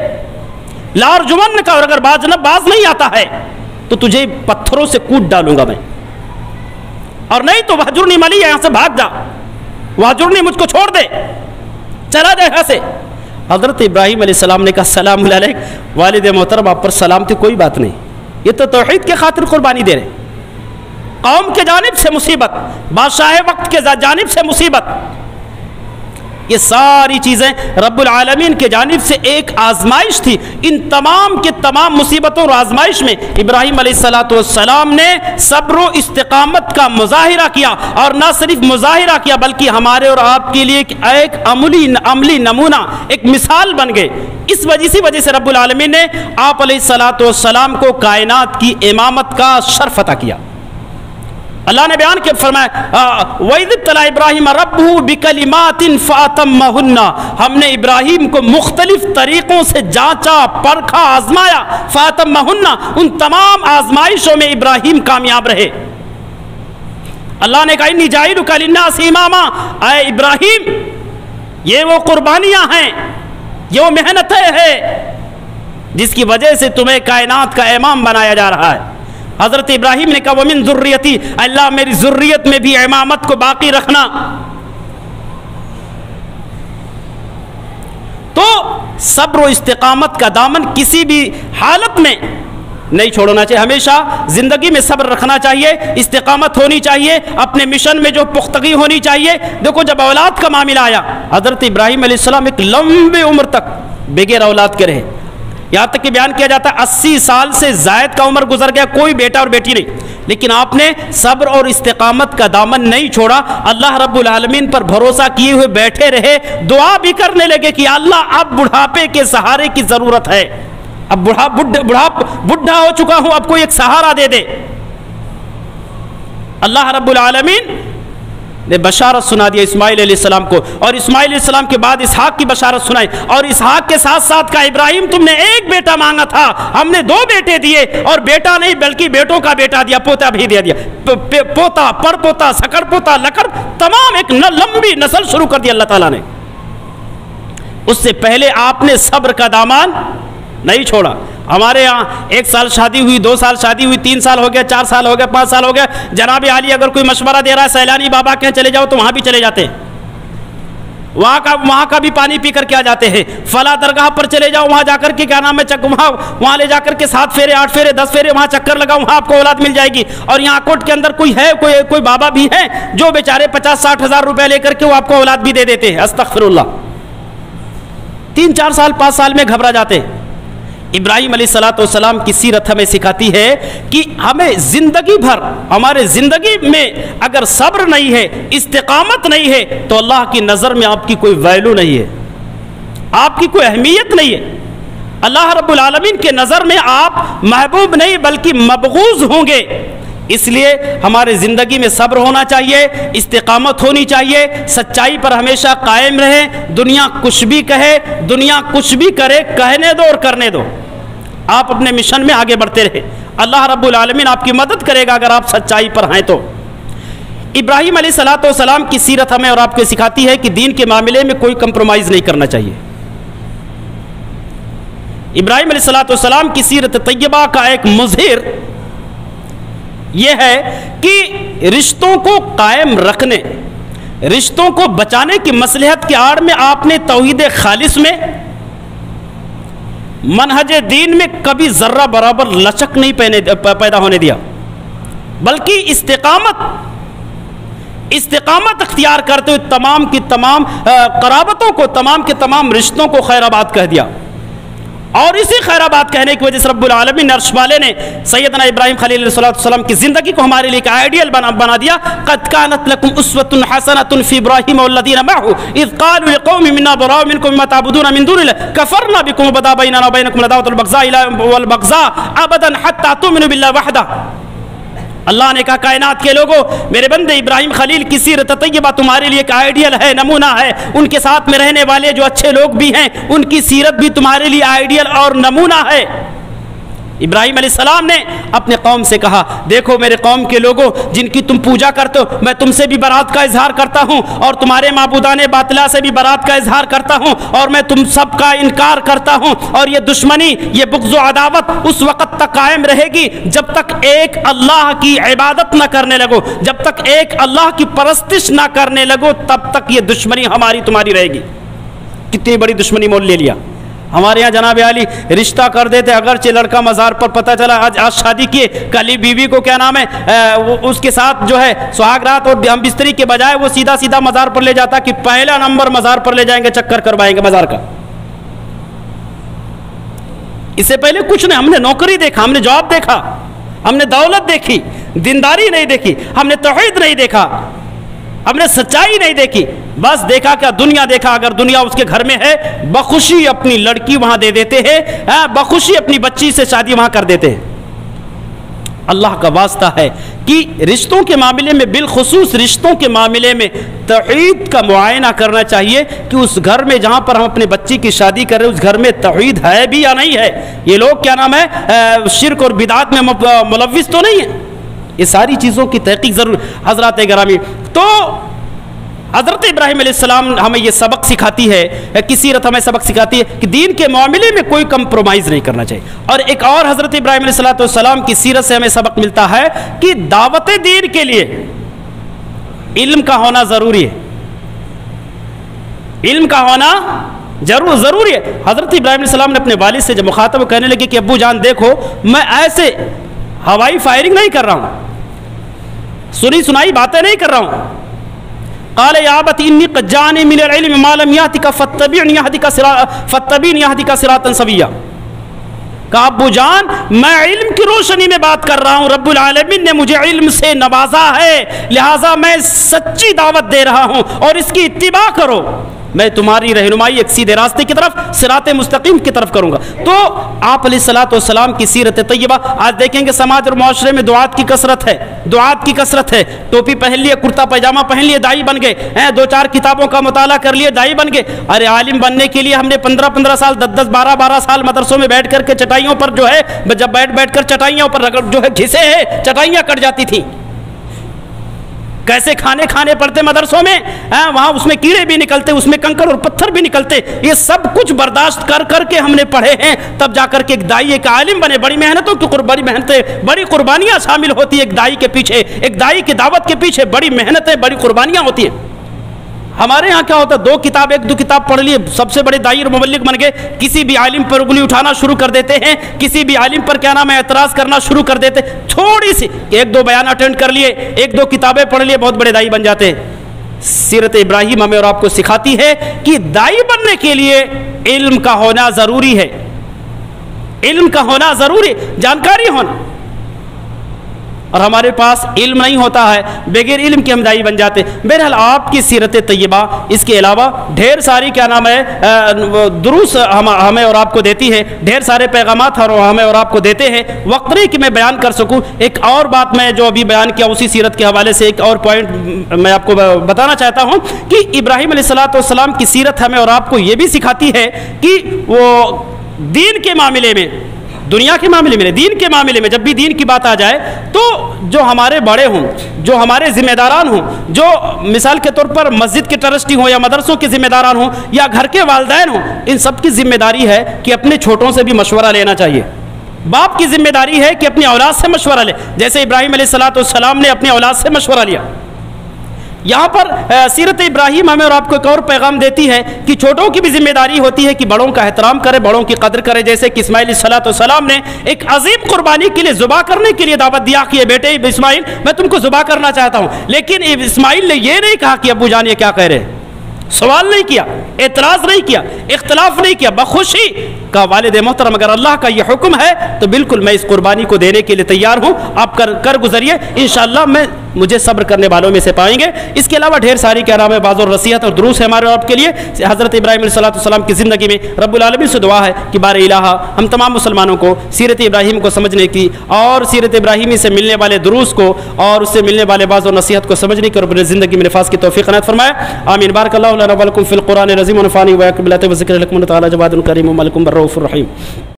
لارجمنک، اور اگر باز نہیں آتا ہے تو تجھے پتھروں سے کوٹ ڈالوں گا میں، اور نہیں تو وہجرنی ملیہ، یہاں سے بھاگ جا، وہجرنی، مجھ کو چھوڑ دے، چلا جائے یہاں سے۔ حضرت ابراہیم علیہ السلام نے کہا سلام علیک، والد محترم آپ پر سلامتی، کوئی بات نہیں، یہ تو توحید کے خاطر قربانی دے رہے، قوم کے جانب سے مصیبت، بادشاہ وقت کے جانب سے مصیبت، یہ ساری چیزیں رب العالمین کے جانب سے ایک آزمائش تھی۔ ان تمام کے تمام مصیبتوں اور آزمائش میں ابراہیم علیہ السلام نے صبر و استقامت کا مظاہرہ کیا، اور نہ صرف مظاہرہ کیا بلکہ ہمارے اور آپ کے لیے ایک عملی نمونہ، ایک مثال بن گئے۔ اسی وجہ سے رب العالمین نے آپ علیہ السلام کو کائنات کی امامت کا شرف عطا کیا۔ اللہ نے بیان کیا، فرمایا وَإِذِ ابْتَلَىٰ إِبْرَاهِيمَ رَبُّهُ بِكَلِمَاتٍ فَأَتَمَّهُنَّ، ہم نے ابراہیم کو مختلف طریقوں سے جانچا، پرکھا، آزمایا، فَأَتَمَّهُنَّ، ان تمام آزمائشوں میں ابراہیم کامیاب رہے۔ اللہ نے کہا انی جاعلک للناس اماما، اے ابراہیم یہ وہ قربانیاں ہیں، یہ وہ محنتیں ہیں جس کی وجہ سے تمہیں کائنات کا امام بنایا جا رہا ہے۔ حضرت ابراہیم نے کہا وَمِن ذُرِّيَّتِي، اللہ میری ذریت میں بھی امامت کو باقی رکھنا۔ تو صبر و استقامت کا دامن کسی بھی حالت میں نہیں چھوڑنا چاہیے، ہمیشہ زندگی میں صبر رکھنا چاہیے، استقامت ہونی چاہیے، اپنے مشن میں جو پختگی ہونی چاہیے۔ دیکھو جب اولاد کا معاملہ آیا، حضرت ابراہیم علیہ السلام ایک لمبی عمر تک بغیر اولاد کے رہے، یہاں تک کہ بیان کیا جاتا ہے 80 سال سے زائد کا عمر گزر گیا، کوئی بیٹا اور بیٹی نہیں، لیکن آپ نے صبر اور استقامت کا دامن نہیں چھوڑا، اللہ رب العالمین پر بھروسہ کیے ہوئے بیٹھے رہے، دعا بھی کرنے لگے کہ اللہ اب بڑھاپے کے سہارے کی ضرورت ہے، اب بڑھا ہو چکا ہوں، اب کوئی ایک سہارا دے دے۔ اللہ رب العالمین نے بشارت سنا دیا اسماعیل علیہ السلام کو، اور اسماعیل علیہ السلام کے بعد اسحاق کی بشارت سنائی، اور اسحاق کے ساتھ ساتھ کہا ابراہیم تم نے ایک بیٹا مانگا تھا، ہم نے 2 بیٹے دیے، اور بیٹا نہیں بلکہ بیٹوں کا بیٹا دیا، پوتا بھی دے دیا، پوتا، پڑ پوتا، سکڑ پوتا، لکڑ، تمام ایک لمبی نسل شروع کر دی اللہ تعالیٰ نے۔ اس سے پہلے آپ نے صبر کا دامان نہیں چھوڑا۔ ہمارے ہاں 1 سال شادی ہوئی، 2 سال شادی ہوئی، 3 سال ہو گیا، 4 سال ہو گیا، 5 سال ہو گیا، جناب عالی اگر کوئی مشورہ دے رہا ہے سیلانی بابا کے چلے جاؤ تو وہاں بھی چلے جاتے ہیں، وہاں کا بھی پانی پی کر کے آ جاتے ہیں، فلاں درگاہ پر چلے جاؤ، وہاں جا کر کے کیا نام ہے وہاں لے جا کر کے 7 پھیرے 8 پھیرے 10 پھیرے وہاں چکر لگاؤ، وہاں آپ کو اولاد مل جائے گی۔ اور یہاں کوٹ کے اندر کوئی ہے، کوئی بابا بھی ہے جو بیچارے 50-60 ہزار روپے لے کر کے وہ آپ کو اولاد بھی دے دیتے ہیں، استغفر اللہ۔ 3-4 سال 5 سال میں گھبرا جاتے ہیں۔ ابراہیم علیہ السلام کی سیرت ہمیں سکھاتی ہے کہ ہمیں زندگی بھر، ہمارے زندگی میں اگر صبر نہیں ہے، استقامت نہیں ہے، تو اللہ کی نظر میں آپ کی کوئی ویلو نہیں ہے، آپ کی کوئی اہمیت نہیں ہے۔ اللہ رب العالمین کے نظر میں آپ محبوب نہیں بلکہ مبغوض ہوں گے۔ اس لیے ہمارے زندگی میں صبر ہونا چاہیے، استقامت ہونی چاہیے، سچائی پر ہمیشہ قائم رہیں، دنیا کچھ بھی کہے، دنیا کچھ بھی کرے، کہنے دو اور کرنے دو، آپ اپنے مشن میں آگے بڑھتے رہے، اللہ رب العالمین آپ کی مدد کرے گا اگر آپ سچائی پر ہیں تو۔ ابراہیم علیہ السلام کی سیرت ہمیں اور آپ کو سکھاتی ہے کہ دین کے معاملے میں کوئی کمپرومائز نہیں کرنا چاہیے۔ ابراہیم علیہ السلام کی سیرت طیبہ کا ایک مظہر یہ ہے کہ رشتوں کو قائم رکھنے، رشتوں کو بچانے کی مصلحت کی آڑ میں آپ نے توحید خالص میں، منہج دین میں کبھی ذرہ برابر لچک نہیں پیدا ہونے دیا۔ بلکہ استقامت اختیار کرتے ہوئے تمام کی تمام قرابتوں کو، تمام کے تمام رشتوں کو خیر آباد کہہ دیا. اور اسی خیر آباد کہنے کی وجہ سے رب العالمین عرش والے نے سیدنا ابراہیم خلیل علیہ السلام کی زندگی کو ہمارے لیے ایک آئیڈیل بنا دیا. قد کانت لکم اسوۃ حسنۃ فی ابراہیم والذین معہ اذ قالوا لقومهم انا براء منکم مما تعبدون من دون اللہ کفرنا بکم وبدا بیننا وبینکم العداوۃ والبغضاء ابدا حتی تؤمنوا باللہ وحدہ. اللہ نے کہا کائنات کے لوگوں، میرے بندے ابراہیم خلیل کی سیرت طیبہ تمہارے لیے ایک آئیڈیل ہے، نمونہ ہے. ان کے ساتھ میں رہنے والے جو اچھے لوگ بھی ہیں ان کی سیرت بھی تمہارے لیے آئیڈیل اور نمونہ ہے. ابراہیم علیہ السلام نے اپنے قوم سے کہا دیکھو میرے قوم کے لوگوں جن کی تم پوجا کرتے ہو، میں تم سے بھی برات کا اظہار کرتا ہوں اور تمہارے معبودان باطلا سے بھی برات کا اظہار کرتا ہوں اور میں تم سب کا انکار کرتا ہوں. اور یہ دشمنی، یہ بغض و عداوت اس وقت تک قائم رہے گی جب تک ایک اللہ کی عبادت نہ کرنے لگو، جب تک ایک اللہ کی پرستش نہ کرنے لگو تب تک یہ دشمنی ہماری تمہاری رہے گی. کتنی بڑی دشمنی مول لے لیا. ہمارے یہاں جناب علی رشتہ کر دیتے، اگرچہ لڑکا مزار پر پتہ چلا آج شادی کیے، کل ہی بیوی کو کیا نام ہے اس کے ساتھ جو ہے سہاگ رات اور ہم بستری کے بجائے وہ سیدھا مزار پر لے جاتا کہ پہلا نمبر مزار پر لے جائیں گے، چکر کروائیں گے مزار کا. اس سے پہلے کچھ نہیں، ہم نے نوکری دیکھا، ہم نے جاب دیکھا، ہم نے دولت دیکھی، دینداری نہیں دیکھی، ہم نے توحید نہیں دیکھا، ہم نے سچائی نہیں دیکھی. بس دیکھا کیا؟ دنیا دیکھا. اگر دنیا اس کے گھر میں ہے بخوشی اپنی لڑکی وہاں دے دیتے ہیں، بخوشی اپنی بچی سے شادی وہاں کر دیتے ہیں. اللہ کا واسطہ ہے کہ رشتوں کے معاملے میں، بالخصوص رشتوں کے معاملے میں توحید کا معائنہ کرنا چاہیے کہ اس گھر میں جہاں پر ہم اپنے بچی کی شادی کر رہے ہیں اس گھر میں توحید ہے بھی یا نہیں ہے. یہ لوگ کیا نام ہے شرک اور بدعات میں ملوث تو نہیں ہے. یہ ساری چیزوں کی تحقیق ضرور. حضرات گرامی، تو حضرت ابراہیم علیہ السلام ہمیں یہ سبق سکھاتی ہے، کی سیرت ہمیں سبق سکھاتی ہے کہ دین کے معاملے میں کوئی کمپرومائز نہیں کرنا چاہیے. اور ایک اور حضرت ابراہیم علیہ السلام کی سیرت سے ہمیں سبق ملتا ہے کہ دعوت دین کے لیے علم کا ہونا ضروری ہے. علم کا ہونا ضروری ہے. حضرت ابراہیم علیہ السلام نے اپنے والد سے جب مخاطب کہنے لگے کہ ابو جان دیکھو میں ایسے ہوائی فائرنگ نہیں کر رہا ہوں، سنی سنائی باتیں نہیں کر رہا ہوں. قال یا ابت انی قد جاءنی من العلم ما لم یأتک فاتبعنی اہدک صراطا سویا. کہا ابو جان میں علم کی روشنی میں بات کر رہا ہوں، رب العالمین نے مجھے علم سے نوازا ہے، لہٰذا میں سچی دعوت دے رہا ہوں اور اس کی اتباع کرو، میں تمہاری رہنمائی ایک سیدھے راستے کی طرف، صراط مستقیم کی طرف کروں گا. تو آپ علیہ السلام کی سیرت طیبہ آج دیکھیں گے سماج اور معاشرے میں دعات کی کثرت ہے. ٹوپی پہن لیے، کرتا پائجامہ پہن لیے، دائی بن گئے، 2-4 کتابوں کا مطالعہ کر لیے، دائی بن گئے. ارے عالم بننے کے لیے ہم نے 15 سال 10 12 سال مدرسوں میں بیٹھ کر کے چٹائیوں پر جو ہے جب بیٹھ کر چٹائیوں پر جو ہے گھسے ہیں، چٹائیاں کٹ جاتی تھیں. کیسے کھانے پڑتے مدرسوں میں، وہاں اس میں کیڑے بھی نکلتے، اس میں کنکر اور پتھر بھی نکلتے. یہ سب کچھ برداشت کر کے ہم نے پڑھے ہیں، تب جا کر کے ایک دائی ایک عالم بنے. بڑی محنتوں کی بڑی قربانیاں شامل ہوتی ہیں ایک دائی کے پیچھے، ایک دائی کی دعوت کے پیچھے بڑی محنتیں، بڑی قربانیاں ہوتی ہیں. ہمارے ہاں کیا ہوتا ہے 2 کتاب پڑھ لیے سب سے بڑے دائی اور مبلغ بن گئے. کسی بھی عالم پر انگلی اٹھانا شروع کر دیتے ہیں، کسی بھی عالم پر کیا نام ہے اعتراض کرنا شروع کر دیتے. تھوڑی سی 1-2 بیان اٹینڈ کر لیے، 1-2 کتابیں پڑھ لیے، بہت بڑے دائی بن جاتے ہیں. سیرت ابراہیم ہمیں اور آپ کو سکھاتی ہے کہ دائی بننے کے لیے علم کا ہونا ضروری ہے، علم کا ہونا ضروری، جانکاری ہونا. اور ہمارے پاس علم نہیں ہوتا ہے، بغیر علم کے ہم دائی بن جاتے. بہرحال آپ کی سیرت طیبہ اس کے علاوہ ڈھیر ساری کیا نام ہے دروس ہمیں اور آپ کو دیتی ہے، ڈھیر سارے پیغامات ہمیں اور آپ کو دیتے ہیں. وقت نہیں کہ میں بیان کر سکوں. ایک اور بات میں جو ابھی بیان کیا اسی سیرت کے حوالے سے ایک اور پوائنٹ میں آپ کو بتانا چاہتا ہوں کہ ابراہیم علیہ السلام کی سیرت ہمیں اور آپ کو یہ بھی سکھاتی ہے کہ وہ دین کے معاملے میں، دنیا کے معاملے میں، دین کے معاملے میں جب بھی دین کی بات آ جائے تو جو ہمارے بڑے ہوں، جو ہمارے ذمہ داران ہوں، جو مثال کے طور پر مسجد کے ٹرسٹی ہوں یا مدرسوں کے ذمہ داران ہوں یا گھر کے والدین ہوں، ان سب کی ذمہ داری ہے کہ اپنے چھوٹوں سے بھی مشورہ لینا چاہیے. باپ کی ذمہ داری ہے کہ اپنی اولاد سے مشورہ لے، جیسے ابراہیم علیہ السلام نے اپنی اولاد سے مشورہ لیا. یہاں پر سیرت ابراہیم ہمیں اور آپ کو ایک اور پیغام دیتی ہے کہ چھوٹوں کی بھی ذمہ داری ہوتی ہے کہ بڑوں کا احترام کرے، بڑوں کی قدر کرے. جیسے کہ اسماعیل علیہ السلام نے ایک عظیم قربانی کے لیے ذبح کرنے کے لیے دعوت دیا کہ بیٹے اسماعیل میں تم کو ذبح کرنا چاہتا ہوں، لیکن اسماعیل نے یہ نہیں کہا کہ ابو جان یہ کیا کہہ رہے ہیں، سوال نہیں کیا، اعتراض نہیں کیا، اختلاف نہیں کیا، بخوشی کا والد محترم اگر اللہ کا یہ حکم ہے تو بالکل میں اس قربانی کو دینے کے لیے تیار ہوں، آپ کر گزریے، انشاءاللہ مجھے صبر کرنے والوں میں سے پائیں گے. اس کے علاوہ ڈھیر ساری کیا نام ہے بعض اور نصیحت اور دروس ہے ہمارے آپ کے لیے. حضرت ابراہیم علیہ السلام کی زندگی میں رب العالمین سے دعا ہے کہ بار الہ ہم تمام مسلمانوں کو سیرت ابراہیم کو سمجھنے کی اور سیرت ابراہیمی سے ملنے والے دروس کو اور اس سے ملنے والے بعض اور نصیحت کو سمجھنے کی اور اپنی زندگی میں نفاذ کی توفیق عنایت فرمائے. آمین. بارک اللہ لنا و لکم فی القرآن العظیم ونفعنی و ایاکم بالآیات والذکر الحکیم تعالی جواد کریم ملک رؤوف رحیم.